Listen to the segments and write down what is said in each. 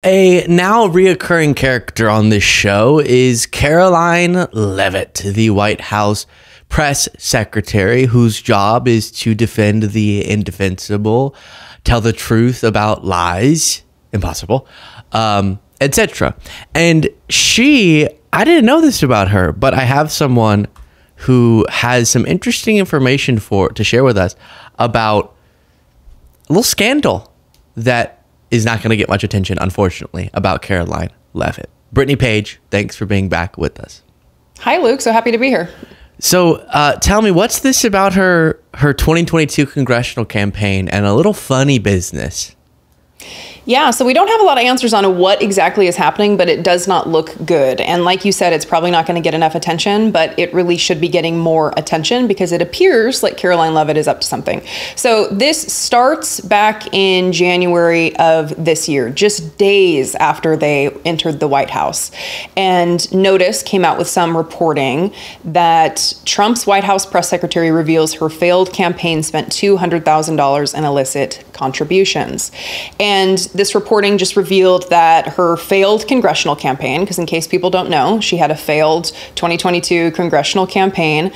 A now reoccurring character on this show is Karoline Leavitt, the White House press secretary, whose job is to defend the indefensible, tell the truth about lies, impossible, etc. And I didn't know this about her, but I have someone who has some interesting information to share with us about a little scandal that is not going to get much attention, unfortunately, about Karoline Leavitt. Brittany Page, thanks for being back with us. Hi, Luke. So happy to be here. So tell me, what's this about her 2022 congressional campaign and a little funny business? Yeah, so we don't have a lot of answers on what exactly is happening, but it does not look good. And like you said, it's probably not going to get enough attention, but it really should be getting more attention because it appears like Karoline Leavitt is up to something. So this starts back in January of this year, just days after they entered the White House. And Notice came out with some reporting that Trump's White House press secretary reveals her failed campaign spent $200,000 in illicit contributions. And this reporting just revealed that her failed congressional campaign, because in case people don't know, she had a failed 2022 congressional campaign.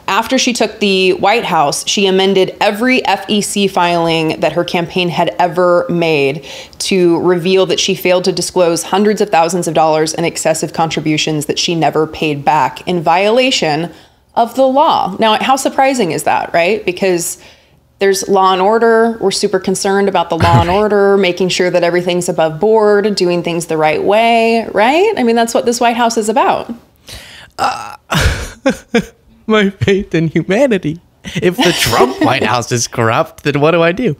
After she took the White House, she amended every FEC filing that her campaign had ever made to reveal that she failed to disclose hundreds of thousands of dollars in excessive contributions that she never paid back in violation of the law. Now, how surprising is that, right? Because there's law and order. We're super concerned about the law and order, making sure that everything's above board, doing things the right way, right? I mean, that's what this White House is about. My faith in humanity. If the Trump White House is corrupt, then what do I do?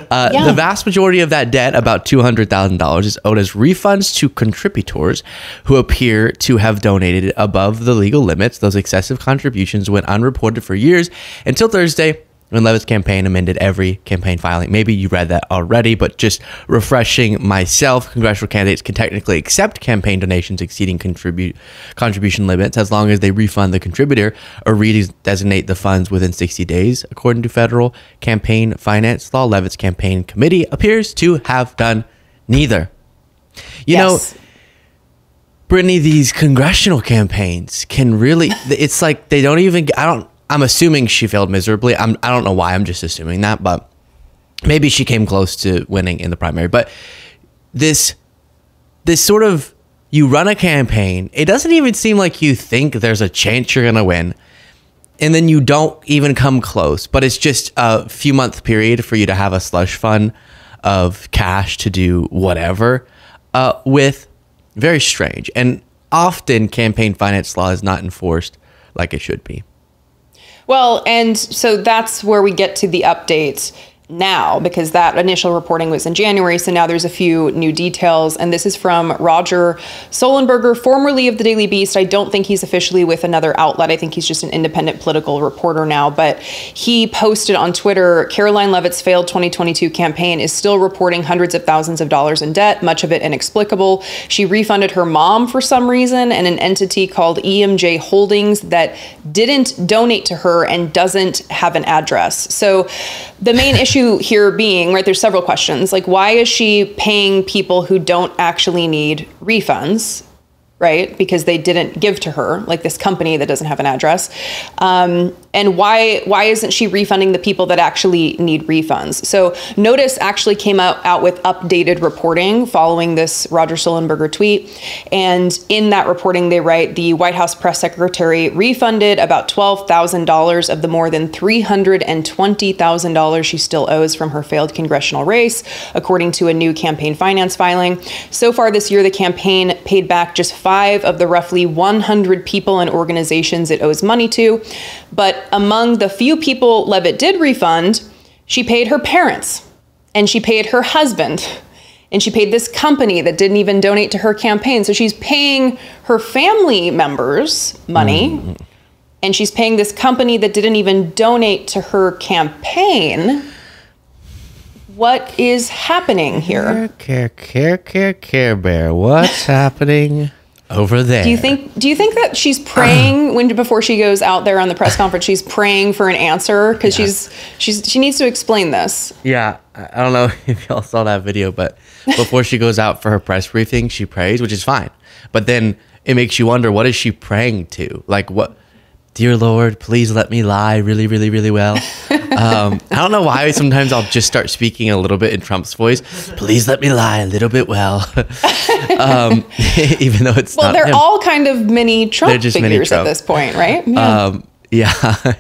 The vast majority of that debt, about $200,000, is owed as refunds to contributors who appear to have donated above the legal limits. Those excessive contributions went unreported for years until Thursday, when Leavitt's campaign amended every campaign filing. Maybe you read that already, but just refreshing myself, congressional candidates can technically accept campaign donations exceeding contribution limits as long as they refund the contributor or redesignate the funds within 60 days, according to federal campaign finance law. Leavitt's campaign committee appears to have done neither. You know, Brittany, these congressional campaigns can really, it's like they don't even, I'm assuming she failed miserably. I don't know why. I'm just assuming that, but maybe she came close to winning in the primary. But this sort of, you run a campaign, it doesn't even seem like you think there's a chance you're going to win. And then you don't even come close, but it's just a few month period for you to have a slush fund of cash to do whatever with. Very strange. And often campaign finance law is not enforced like it should be. Well, and so that's where we get to the updates now, because that initial reporting was in January. So now there's a few new details. And this is from Roger Solenberger, formerly of the Daily Beast. I don't think he's officially with another outlet. I think he's just an independent political reporter now. But he posted on Twitter, Karoline Leavitt's failed 2022 campaign is still reporting hundreds of thousands of dollars in debt, much of it inexplicable. She refunded her mom for some reason and an entity called EMJ Holdings that didn't donate to her and doesn't have an address. So the main issue here being, right, there's several questions. Like, why is she paying people who don't actually need refunds, right? Because they didn't give to her, like this company that doesn't have an address. And why isn't she refunding the people that actually need refunds? So Notice actually came out with updated reporting following this Roger Solenberger tweet. And in that reporting, they write the White House press secretary refunded about $12,000 of the more than $320,000 she still owes from her failed congressional race, according to a new campaign finance filing. So far this year, the campaign paid back just 5 of the roughly 100 people and organizations it owes money to. But among the few people Leavitt did refund, she paid her parents, and she paid her husband, and she paid this company that didn't even donate to her campaign. So she's paying her family members money, and she's paying this company that didn't even donate to her campaign. What is happening here? Care Bear. What's happening? over there. Do you think that she's praying before she goes out there on the press conference? She's praying for an answer because she needs to explain this. Yeah, I don't know if y'all saw that video, but before she goes out for her press briefing, she prays, which is fine. But then it makes you wonder, what is she praying to? Like, what? Dear Lord, please let me lie really, really, really well. I don't know why sometimes I'll just start speaking a little bit in Trump's voice. Please let me lie a little bit well. Even though it's not they're him. all kind of mini Trump figures at this point, right? Yeah. Yeah.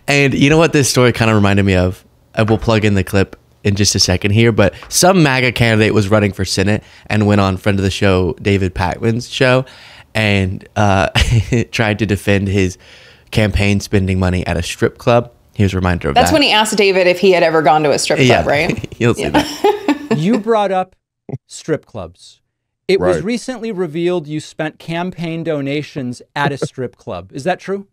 And you know what this story kind of reminded me of? I will plug in the clip in just a second here, but some MAGA candidate was running for Senate and went on friend of the show, David Pakman's show, and tried to defend his campaign spending money at a strip club. He was a reminder of that. That's when he asked David if he had ever gone to a strip club, right? You'll see that. You brought up strip clubs. It was recently revealed you spent campaign donations at a strip club. Is that true?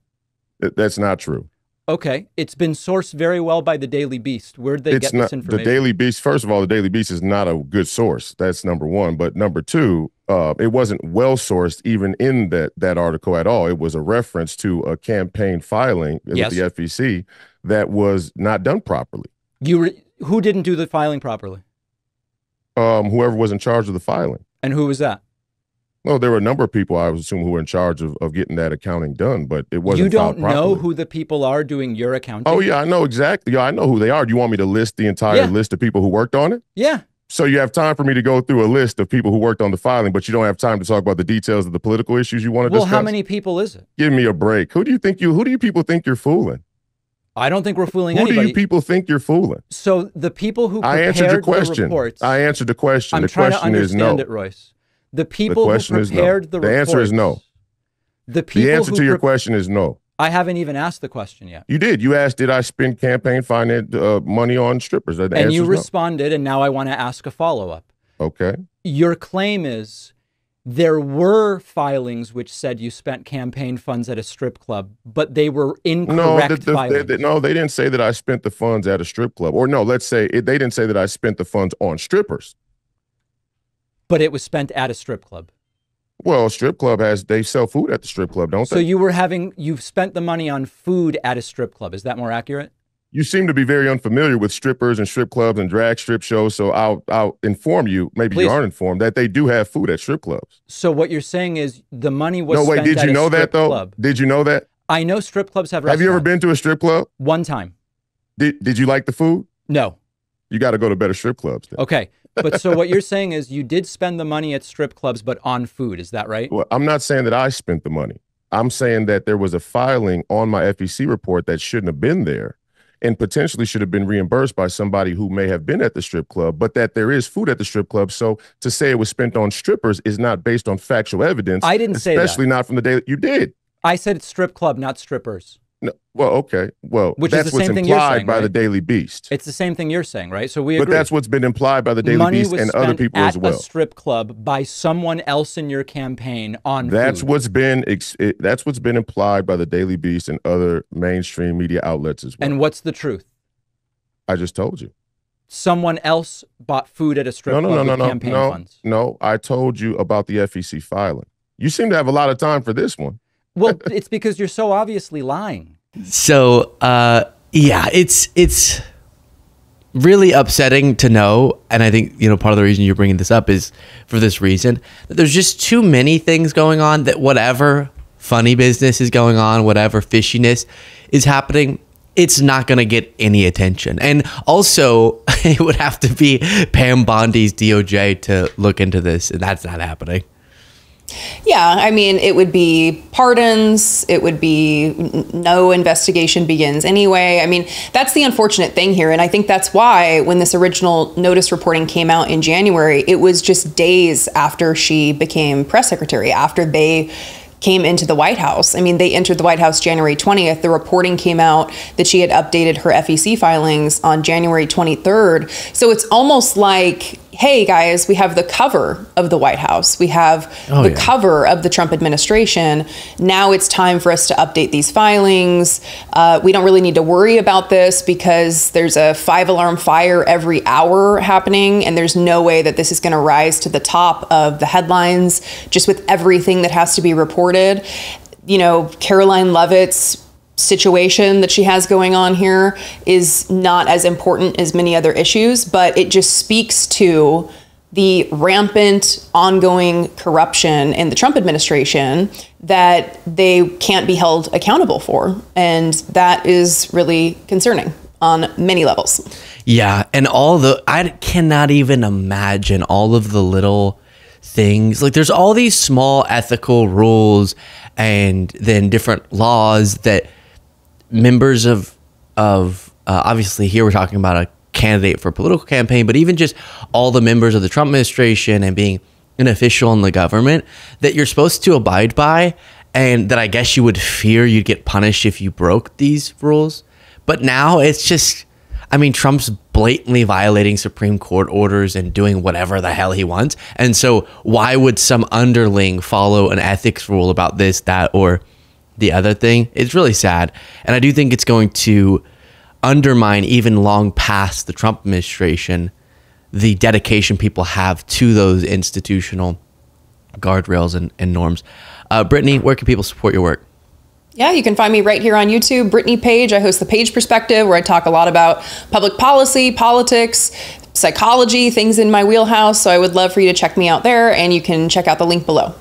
That's not true. Okay. It's been sourced very well by the Daily Beast. Where'd they get this information? The Daily Beast, first of all, the Daily Beast is not a good source. That's number one. But number two, it wasn't well sourced even in that article at all. It was a reference to a campaign filing with the FEC that was not done properly. Who didn't do the filing properly? Whoever was in charge of the filing. And who was that? Well, there were a number of people, I would assume, who were in charge of getting that accounting done, but it wasn't. You don't know who the people are doing your accounting? Oh, yeah, I know exactly. Yeah, I know who they are. Do you want me to list the entire list of people who worked on it? Yeah. So you have time for me to go through a list of people who worked on the filing, but you don't have time to talk about the details of the political issues you want to discuss? Well, how many people is it? Give me a break. Who do you people think you're fooling? I don't think we're fooling anybody. Who do you people think you're fooling? So the people who prepared I answered your question. The reports. I answered the question. I'm trying to understand it, Royce. The people who prepared the reports. The answer is no. The answer to your question is no. I haven't even asked the question yet. You did. You asked, did I spend campaign finance money on strippers? And you responded, and now I want to ask a follow-up. Okay. Your claim is there were filings which said you spent campaign funds at a strip club, but they were incorrect filings. No, they didn't say that I spent the funds at a strip club. Or no, let's say they didn't say that I spent the funds on strippers. But it was spent at a strip club. Well, strip club they sell food at the strip club, don't they? So you've spent the money on food at a strip club. Is that more accurate? You seem to be very unfamiliar with strippers and strip clubs and drag strip shows. So I'll inform you, maybe you aren't informed, that they do have food at strip clubs. So what you're saying is the money was spent at a strip club. No, wait, did you know that though? Did you know that? I know strip clubs have restaurants. Have you ever been to a strip club? One time. Did you like the food? No. You got to go to better strip clubs then. Okay. But so what you're saying is you did spend the money at strip clubs, but on food. Is that right? Well, I'm not saying that I spent the money. I'm saying that there was a filing on my FEC report that shouldn't have been there and potentially should have been reimbursed by somebody who may have been at the strip club, but that there is food at the strip club. So to say it was spent on strippers is not based on factual evidence. I didn't say that. Especially not from the day you did. I said it's strip club, not strippers. No, well, okay. Well, which that's is the what's same thing you're implied saying, by right? the Daily Beast. It's the same thing you're saying, right? So we agree. But that's what's been implied by the Daily Beast and other people as well. Money was spent at a strip club by someone else in your campaign on that's food. That's what's been implied by the Daily Beast and other mainstream media outlets as well. And what's the truth? I just told you. Someone else bought food at a strip club with campaign funds. No, I told you about the FEC filing. You seem to have a lot of time for this one. Well, it's because you're so obviously lying. So, yeah, it's really upsetting to know, and I think, part of the reason you're bringing this up is for this reason, that there's just too many things going on that whatever funny business is going on, whatever fishiness is happening, it's not going to get any attention. And also, it would have to be Pam Bondi's DOJ to look into this, and that's not happening. Yeah, I mean, it would be pardons. It would be no investigation begins anyway. I mean, that's the unfortunate thing here. And I think that's why when this original notice reporting came out in January, it was just days after she became press secretary, after they came into the White House. I mean, they entered the White House January 20th. The reporting came out that she had updated her FEC filings on January 23rd. So it's almost like hey guys, we have the cover of the White House. We have cover of the Trump administration. Now it's time for us to update these filings. We don't really need to worry about this because there's a 5-alarm fire every hour happening, and there's no way that this is going to rise to the top of the headlines just with everything that has to be reported. You know, Karoline Leavitt's situation that she has going on here is not as important as many other issues, but it just speaks to the rampant ongoing corruption in the Trump administration that they can't be held accountable for. And that is really concerning on many levels. Yeah. And I cannot even imagine all of the little things. Like, there's all these small ethical rules and then different laws that members of obviously here we're talking about a candidate for a political campaign, but even just all the members of the Trump administration and being an official in the government that you're supposed to abide by, and that I guess you would fear you'd get punished if you broke these rules. But now it's just, I mean, Trump's blatantly violating Supreme Court orders and doing whatever the hell he wants. And so why would some underling follow an ethics rule about this, that, or the other thing? It's really sad. And I do think it's going to undermine, even long past the Trump administration, the dedication people have to those institutional guardrails and norms. Brittany, where can people support your work? Yeah, you can find me right here on YouTube, Brittany Page. I host The Page Perspective, where I talk a lot about public policy, politics, psychology, things in my wheelhouse. So I would love for you to check me out there, and you can check out the link below.